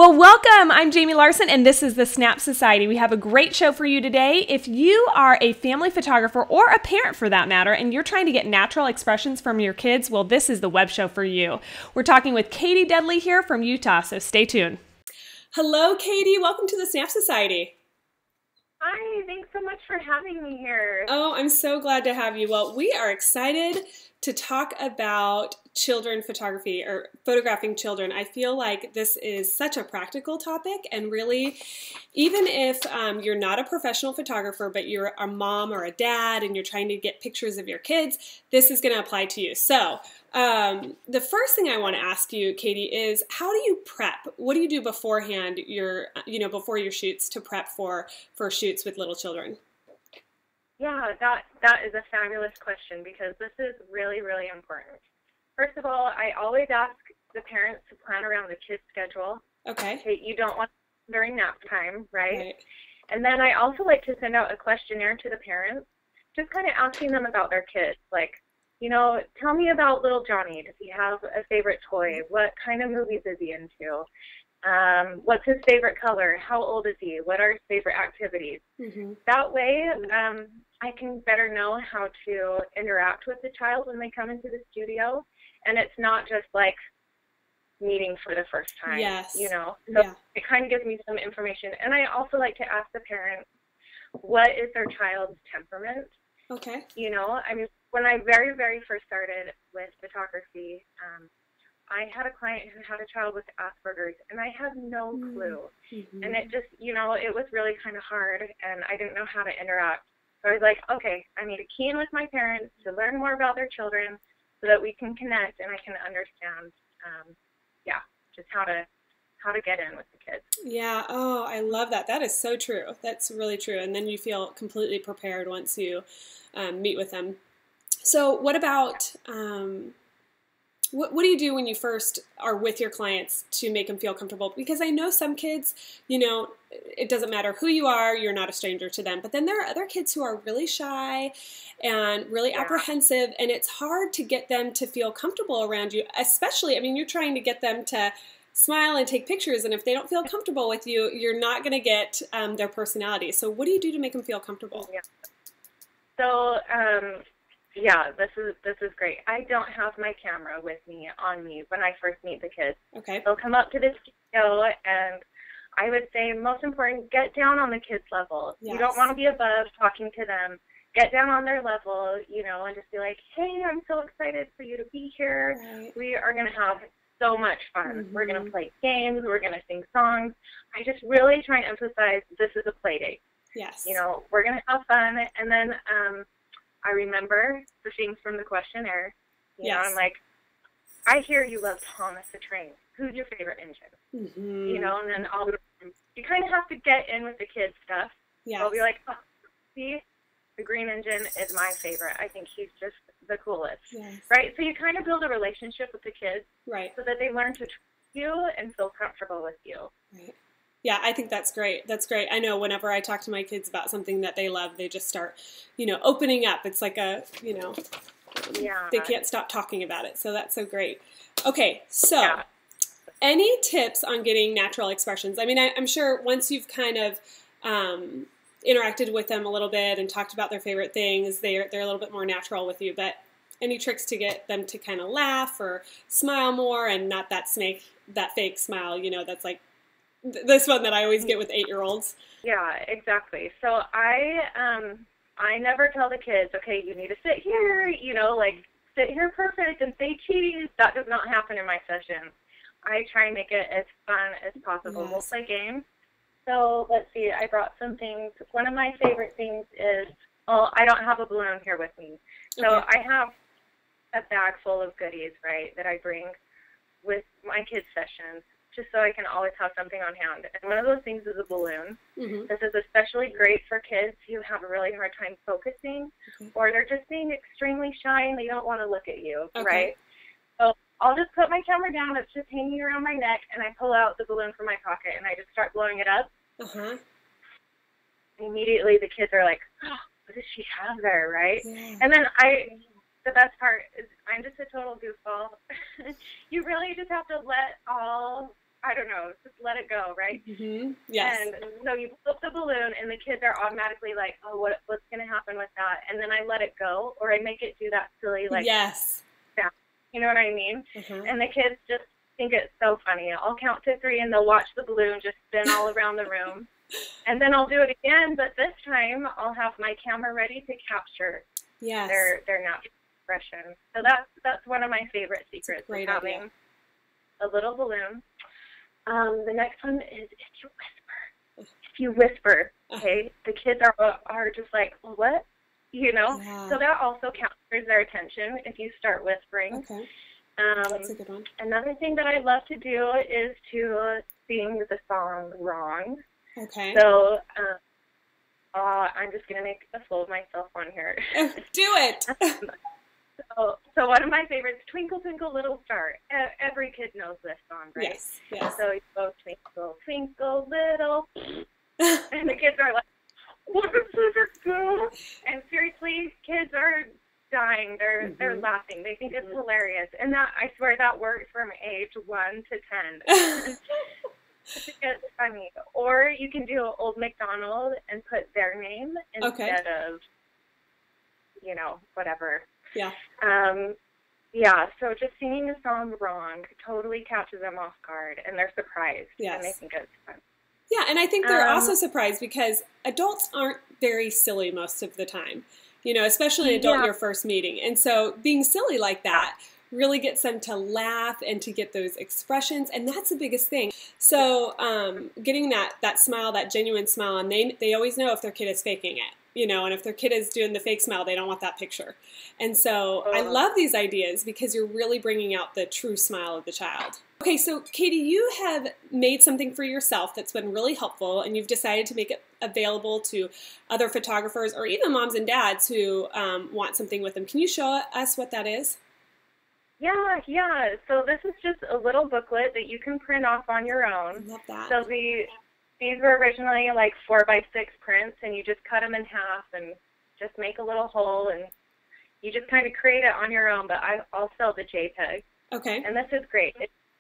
Well, welcome. I'm Jamie Larson, and this is the Snap Society. We have a great show for you today. If you are a family photographer or a parent for that matter, and you're trying to get natural expressions from your kids, well, this is the web show for you. We're talking with Katie Dudley here from Utah, so stay tuned. Hello, Katie. Welcome to the Snap Society. Hi, thanks so much for having me here. Oh, I'm so glad to have you. Well, we are excited to talk about children photography or photographing children. I feel like this is such a practical topic, and really, even if you're not a professional photographer, but you're a mom or a dad and you're trying to get pictures of your kids, this is going to apply to you. So the first thing I want to ask you, Katie, is how do you prep? What do you do beforehand, before your shoots to prep for shoots with little children? Yeah, that is a fabulous question because this is really, really important. First of all, I always ask the parents to plan around the kids' schedule. Okay. You don't want during nap time, right? And then I also like to send out a questionnaire to the parents, just kind of asking them about their kids. Like, tell me about little Johnny. Does he have a favorite toy? What kind of movies is he into? What's his favorite color? How old is he? What are his favorite activities? Mm-hmm. That way, I can better know how to interact with the child when they come into the studio. And it's not just like meeting for the first time, So it kind of gives me some information. And I also like to ask the parents, what is their child's temperament? Okay. When I very, very first started with photography, I had a client who had a child with Asperger's, and I had no clue. Mm-hmm. And it just, it was really kind of hard, and I didn't know how to interact. So I was like, okay, I need to key in with my parents to learn more about their children so that we can connect and I can understand, just how to get in with the kids. Yeah. Oh, I love that. That is so true. That's really true. And then you feel completely prepared once you meet with them. So what about, what do you do when you first are with your clients to make them feel comfortable? Because I know some kids, it doesn't matter who you are, you're not a stranger to them. But then there are other kids who are really shy and really apprehensive, and it's hard to get them to feel comfortable around you, especially, you're trying to get them to smile and take pictures, and if they don't feel comfortable with you, you're not going to get their personality. So what do you do to make them feel comfortable? Yeah. So, this is great. I don't have my camera with me on me when I first meet the kids. Okay. They'll come up to the studio, and I would say most important, get down on the kids' level. Yes. You don't want to be above talking to them. Get down on their level, and just be like, hey, I'm so excited for you to be here. Right. We are going to have so much fun. Mm-hmm. We're going to play games. We're going to sing songs. I just really try and emphasize this is a play date. Yes. We're going to have fun. And then I remember the things from the questionnaire. I'm like, I hear you love Thomas the Train. Who's your favorite engine? Mm-hmm. And then you kind of have to get in with the kids' stuff. Yeah. I'll be like, oh, see, the green engine is my favorite. I think he's just the coolest. Yes. Right? So you kind of build a relationship with the kids, right, so that they learn to trust you and feel comfortable with you. Right. Yeah, I think that's great. That's great. I know whenever I talk to my kids about something that they love, they just start, opening up. It's like they can't stop talking about it. So that's so great. Okay, so any tips on getting natural expressions? I'm sure once you've kind of interacted with them a little bit and talked about their favorite things, they're a little bit more natural with you. But any tricks to get them to kind of laugh or smile more and not that fake smile, that's like this one that I always get with 8-year-olds. Yeah, exactly. So I never tell the kids, okay, you need to sit here, sit here perfect and say cheese. That does not happen in my sessions. I try and make it as fun as possible. Yes. We'll play games. So let's see, I brought some things. One of my favorite things is, I don't have a balloon here with me. So I have a bag full of goodies, right, that I bring with my kids' sessions, just so I can always have something on hand. And one of those things is a balloon. Mm-hmm. This is especially great for kids who have a really hard time focusing, or they're just being extremely shy and they don't want to look at you, right? So I'll just put my camera down. It's just hanging around my neck, and I pull out the balloon from my pocket, and I just start blowing it up. Uh-huh. Immediately, the kids are like, oh, what does she have there, right? Yeah. And then the best part is I'm just a total goofball. You really just have to let all I don't know, just let it go, right? Mm-hmm. Yes. And so you flip the balloon, and the kids are automatically like, oh, what's going to happen with that? And then I let it go, or I make it do that silly, like, yes. sound. You know what I mean? Uh-huh. And the kids just think it's so funny. I'll count to 3, and they'll watch the balloon just spin all around the room. And then I'll do it again, but this time I'll have my camera ready to capture yes. their natural expression. So that's one of my favorite secrets, is having idea. a little balloon. The next one is if you whisper. If you whisper, okay, the kids are just like, what? You know? Yeah. So that also captures their attention if you start whispering. Okay. That's a good one. Another thing that I love to do is to sing the song wrong. Okay. So I'm just going to make a fool of myself on here. Do it! So one of my favorites, Twinkle, Twinkle, Little Star. Every kid knows this song, right? Yes, yes. So you go, Twinkle, Twinkle, Little, and the kids are like, what is this? And seriously, kids are dying. They're laughing. They think it's hilarious. And that, I swear, that works from age 1 to 10. It's funny. Or you can do Old MacDonald and put their name instead of, you know, whatever. Yeah. Yeah, so just singing the song wrong totally catches them off guard, and they're surprised. Yes. And they think it's fun. Yeah, and I think they're also surprised because adults aren't very silly most of the time, you know, especially an adult your first meeting. And so being silly like that really gets them to laugh and to get those expressions, and that's the biggest thing. So getting that smile, that genuine smile, and they always know if their kid is faking it, you know, and if their kid is doing the fake smile, they don't want that picture. And so I love these ideas because you're really bringing out the true smile of the child. Okay, so Katie, you have made something for yourself that's been really helpful, and you've decided to make it available to other photographers or even moms and dads who want something with them. Can you show us what that is? Yeah. So this is just a little booklet that you can print off on your own. I love that. So these were originally like 4x6 prints, and you just cut them in half and just make a little hole, and you just kind of create it on your own, but I'll sell the JPEG. Okay. And this is great.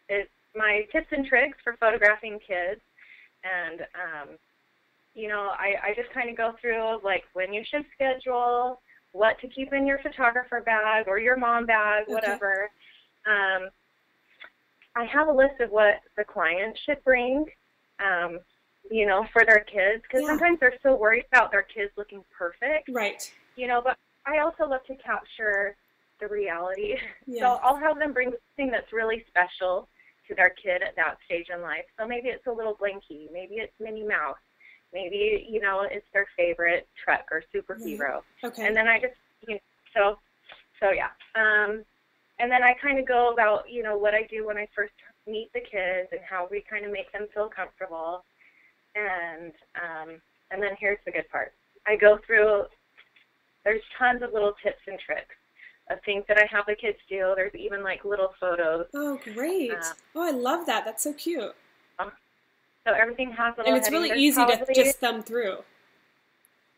It's my tips and tricks for photographing kids, and, you know, I just kind of go through, like, when you should schedule, what to keep in your photographer bag or your mom bag, whatever. I have a list of what the client should bring, you know, for their kids, because sometimes they're so worried about their kids looking perfect. Right. You know, but I also love to capture the reality. Yeah. So I'll have them bring something that's really special to their kid at that stage in life. So maybe it's a little Blinky, maybe it's Minnie Mouse, maybe, you know, it's their favorite Trek or superhero. Okay. And then I just, you know, so yeah. And then I kind of go about, you know, what I do when I first meet the kids and how we kind of make them feel comfortable. And then here's the good part. I go through, there's tons of little tips and tricks of things that I have the kids do. There's even like little photos. Oh, great. I love that. That's so cute. So everything has little And it's really easy to just thumb through.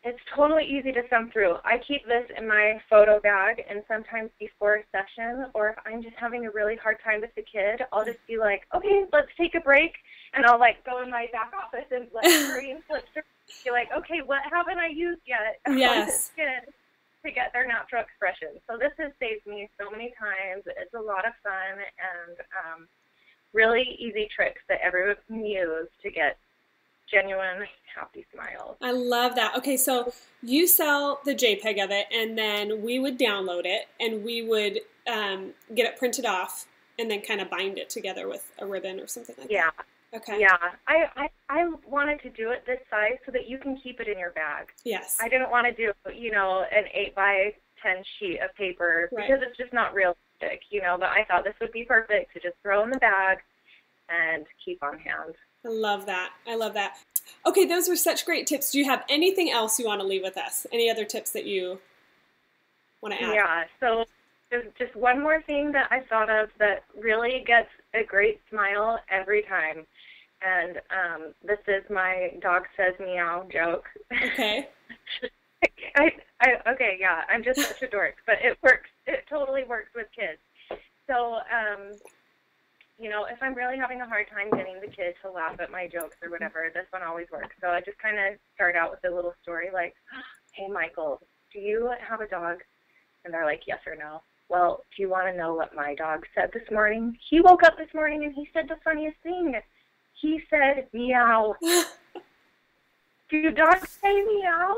It's totally easy to thumb through. I keep this in my photo bag, and sometimes before a session, or if I'm just having a really hard time with the kid, I'll just be like, okay, let's take a break, and I'll like go in my back office and let screen flip through. Be like, okay, what haven't I used yet? Yes. To get their natural expression. So this has saved me so many times. It's a lot of fun and really easy tricks that everyone can use to get genuine, happy smiles. I love that. Okay, so you sell the JPEG of it, and then we would download it, and we would get it printed off, and then kind of bind it together with a ribbon or something like that. Okay. Yeah. I wanted to do it this size so that you can keep it in your bag. Yes. I didn't want to do, you know, an 8x10 sheet of paper because it's just not realistic, you know, but I thought this would be perfect to just throw in the bag and keep on hand. I love that. I love that. Okay, those were such great tips. Do you have anything else you want to leave with us? Any other tips that you want to add? Yeah, so there's just one more thing that I thought of that really gets a great smile every time. And this is my dog says meow joke. Okay. Okay, yeah, I'm just such a dork, but it works. It totally works with kids. So, you know, if I'm really having a hard time getting the kids to laugh at my jokes or whatever, this one always works. So I just kind of start out with a little story like, hey, Michael, do you have a dog? And they're like, yes or no. Well, do you want to know what my dog said this morning? He woke up this morning and he said the funniest thing. He said, meow. Do dogs say meow?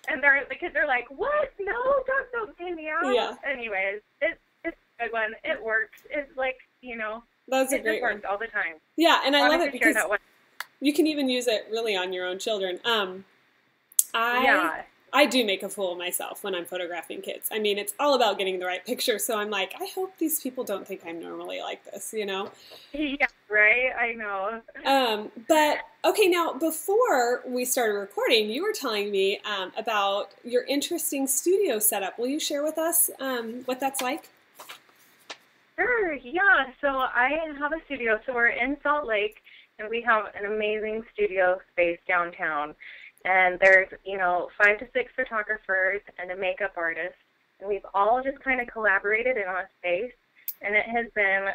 And the kids are like, what? No, dogs don't say meow. Yeah. Anyways, it's a good one. It works. It's like, you know, That's a it great just works one. all the time. Yeah, and I love Wanted it to share because that one. you can even use it really on your own children. Yeah. I do make a fool of myself when I'm photographing kids. I mean, it's all about getting the right picture, so I'm like, I hope these people don't think I'm normally like this, you know? Yeah, right? I know. But, okay, now, before we started recording, you were telling me about your interesting studio setup. Will you share with us what that's like? Sure, yeah. So I have a studio. So we're in Salt Lake, and we have an amazing studio space downtown. And there's, you know, 5 to 6 photographers and a makeup artist. And we've all just kind of collaborated in a space. And it has been,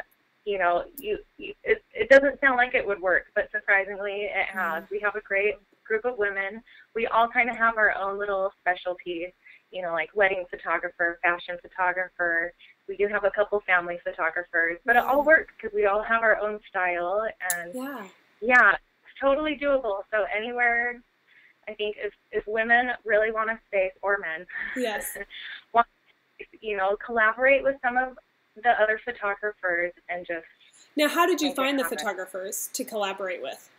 you know, it doesn't sound like it would work, but surprisingly it has. We have a great group of women. We all kind of have our own little specialties, you know, like wedding photographer, fashion photographer. We do have a couple family photographers, but it all works because we all have our own style. And yeah, it's totally doable. So anywhere, I think if women really want a space, or men, yes, want to, you know, collaborate with some of the other photographers and just. Now, how did you find the photographers to collaborate with?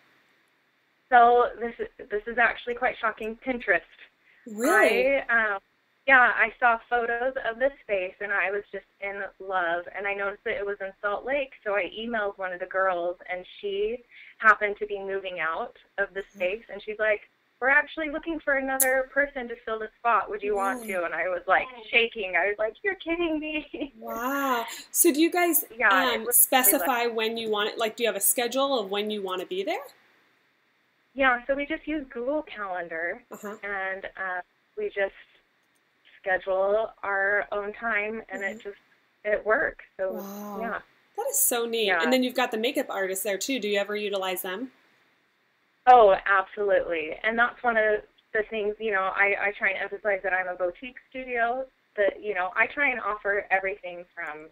So this is actually quite shocking. Pinterest. Really? I saw photos of this space and I was just in love. And I noticed that it was in Salt Lake, so I emailed one of the girls, and she happened to be moving out of the space, and she's like, we're actually looking for another person to fill the spot. Would you want to? And I was like shaking. I was like, you're kidding me. Wow. So do you guys specify when you want it? Like, do you have a schedule of when you want to be there? Yeah, so we just use Google Calendar, and we just schedule our own time, and it works. So, yeah. That is so neat. Yeah. And then you've got the makeup artists there, too. Do you ever utilize them? Oh, absolutely. And that's one of the things, you know, I try and emphasize that I'm a boutique studio, that, you know, I try and offer everything from,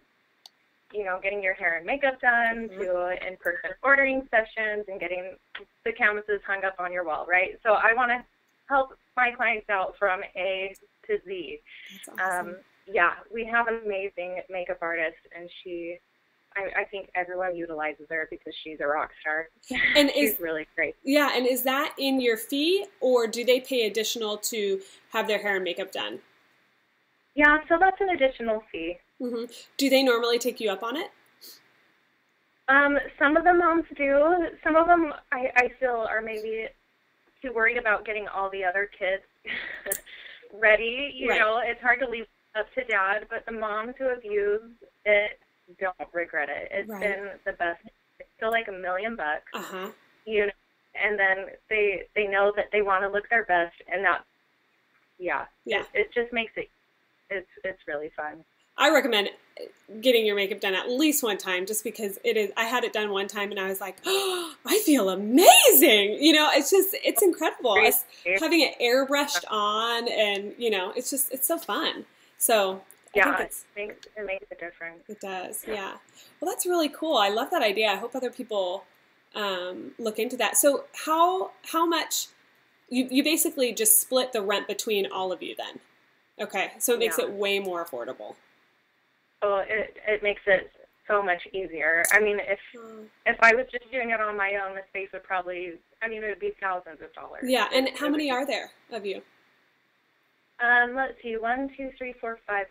you know, getting your hair and makeup done to in-person ordering sessions and getting the canvases hung up on your wall, right? So I want to help my clients out from A to Z. That's awesome. Yeah, we have an amazing makeup artist, and I think everyone utilizes her because she's a rock star. And she's really great. Yeah, and is that in your fee, or do they pay additional to have their hair and makeup done? Yeah, so that's an additional fee. Do they normally take you up on it? Some of the moms do. Some of them, I feel, are maybe too worried about getting all the other kids ready. You know, it's hard to leave up to dad, but the moms who have used it don't regret it. It's been the best. It's still like $1 million, you know, and then they know that they want to look their best, and that, it just makes it's really fun. I recommend getting your makeup done at least one time, just because it is. I had it done one time, and I was like, oh, I feel amazing. You know, it's incredible. Having it airbrushed on, and, you know, it's so fun. So. Yeah, it makes a difference. It does, yeah. Well, that's really cool. I love that idea. I hope other people look into that. So how much, you basically just split the rent between all of you then? Okay, so it makes it way more affordable. Oh, it makes it so much easier. I mean, if I was just doing it on my own, the space would probably, it would be thousands of dollars. Yeah, and how many are there of you? Let's see, 1, 2, 3, 4, 5.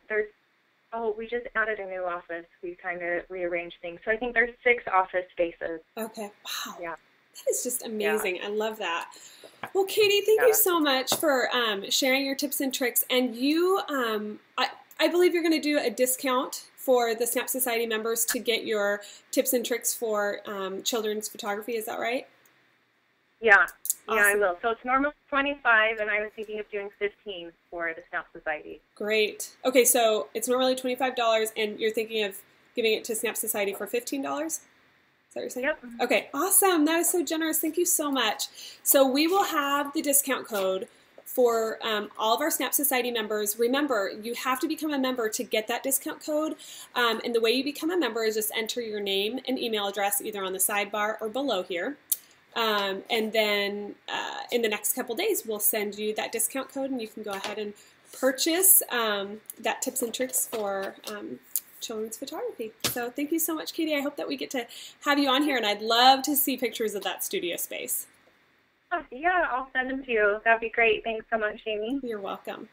We just added a new office. We kind of rearranged things. So I think there's 6 office spaces. Okay. Wow. Yeah. That is just amazing. I love that. Well, Katie, thank you so much for sharing your tips and tricks. And you, I believe you're going to do a discount for the Snap Society members to get your tips and tricks for children's photography. Is that right? Yeah. Awesome. Yeah, I will. So it's normally $25, and I was thinking of doing $15 for the Snap Society. Great. Okay, so it's normally $25, and you're thinking of giving it to Snap Society for $15? that what you're saying? Yep. Okay, awesome. That is so generous. Thank you so much. So we will have the discount code for all of our Snap Society members. Remember, you have to become a member to get that discount code. And the way you become a member is just enter your name and email address either on the sidebar or below here. And then in the next couple days, we'll send you that discount code, and you can go ahead and purchase that tips and tricks for children's photography. So thank you so much, Katie. I hope that we get to have you on here, and I'd love to see pictures of that studio space. Oh, yeah, I'll send them to you. That'd be great. Thanks so much, Amy. You're welcome.